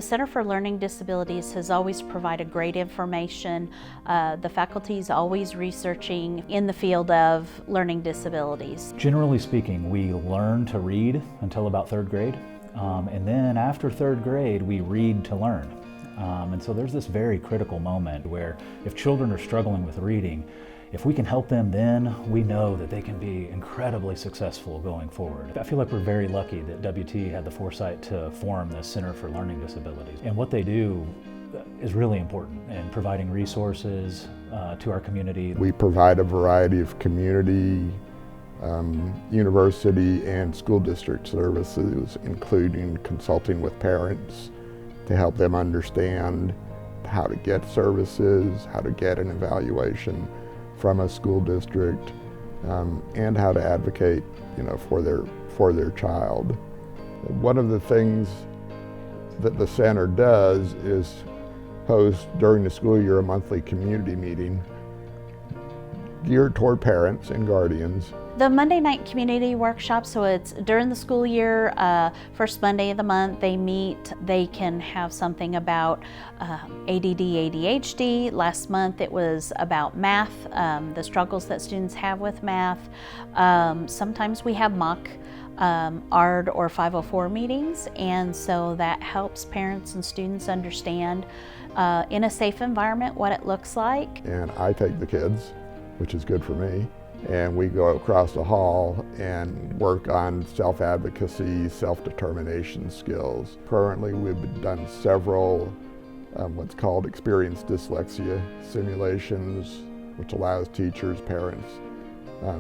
The Center for Learning Disabilities has always provided great information. The faculty is always researching in the field of learning disabilities. Generally speaking, we learn to read until about third grade. And then after third grade, we read to learn. And so there's this very critical moment where if children are struggling with reading, if we can help them then, we know that they can be incredibly successful going forward. I feel like we're very lucky that WT had the foresight to form the Center for Learning Disabilities. And what they do is really important in providing resources to our community. We provide a variety of community, university, and school district services, including consulting with parents to help them understand how to get services, how to get an evaluation from a school district, and how to advocate, for their child. One of the things that the center does is host during the school year a monthly community meeting geared toward parents and guardians. The Monday night community workshop, so it's during the school year, first Monday of the month they meet. They can have something about ADD, ADHD. Last month it was about math, the struggles that students have with math. Sometimes we have mock ARD or 504 meetings, and so that helps parents and students understand in a safe environment what it looks like. And I take the kids, which is good for me, and we go across the hall and work on self-advocacy, self-determination skills. Currently, we've done several what's called experienced dyslexia simulations, which allows teachers, parents,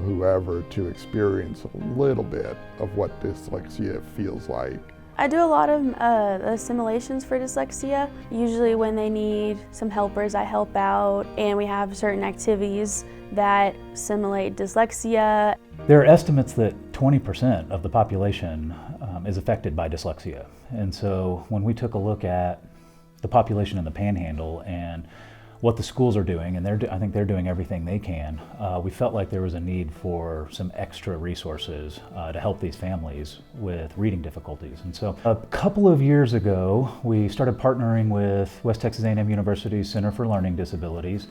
whoever to experience a little bit of what dyslexia feels like. I do a lot of simulations for dyslexia. Usually when they need some helpers, I help out, and we have certain activities that simulate dyslexia. There are estimates that 20% of the population is affected by dyslexia. And so when we took a look at the population in the Panhandle and what the schools are doing, and I think they're doing everything they can, we felt like there was a need for some extra resources to help these families with reading difficulties. And so a couple of years ago, we started partnering with West Texas A&M University's Center for Learning Disabilities.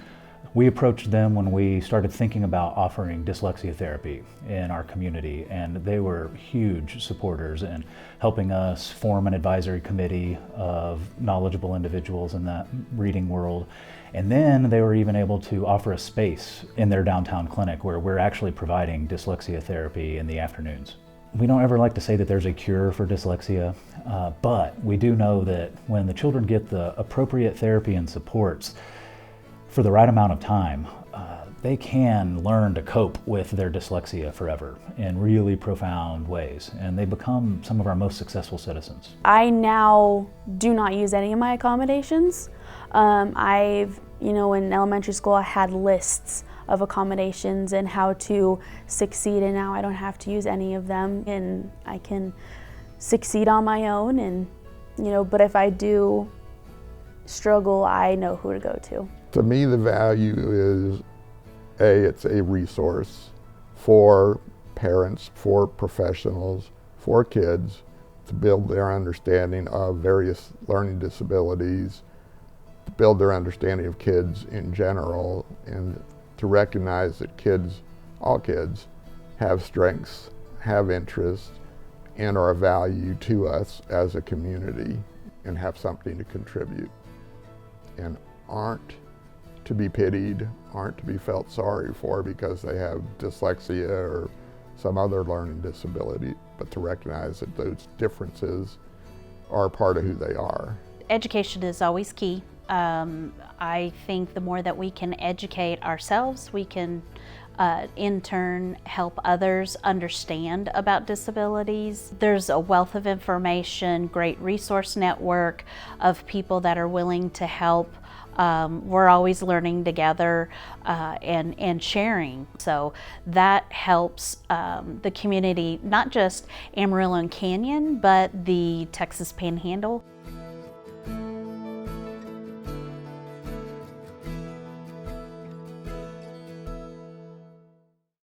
We approached them when we started thinking about offering dyslexia therapy in our community, and they were huge supporters in helping us form an advisory committee of knowledgeable individuals in that reading world. And then they were even able to offer a space in their downtown clinic where we're actually providing dyslexia therapy in the afternoons. We don't ever like to say that there's a cure for dyslexia, but we do know that when the children get the appropriate therapy and supports for the right amount of time, they can learn to cope with their dyslexia forever in really profound ways, and they become some of our most successful citizens. I now do not use any of my accommodations. In elementary school I had lists of accommodations and how to succeed, and now I don't have to use any of them, and I can succeed on my own, and but if I do struggle, I know who to go to. To me, the value is, it's a resource for parents, for professionals, for kids to build their understanding of various learning disabilities, to build their understanding of kids in general, and to recognize that all kids, have strengths, have interests, and are of value to us as a community and have something to contribute, and aren't to be pitied, aren't to be felt sorry for because they have dyslexia or some other learning disability, but to recognize that those differences are part of who they are. Education is always key. I think the more that we can educate ourselves, we can in turn help others understand about disabilities. There's a wealth of information, great resource network of people that are willing to help. We're always learning together and sharing. So that helps the community, not just Amarillo and Canyon, but the Texas Panhandle.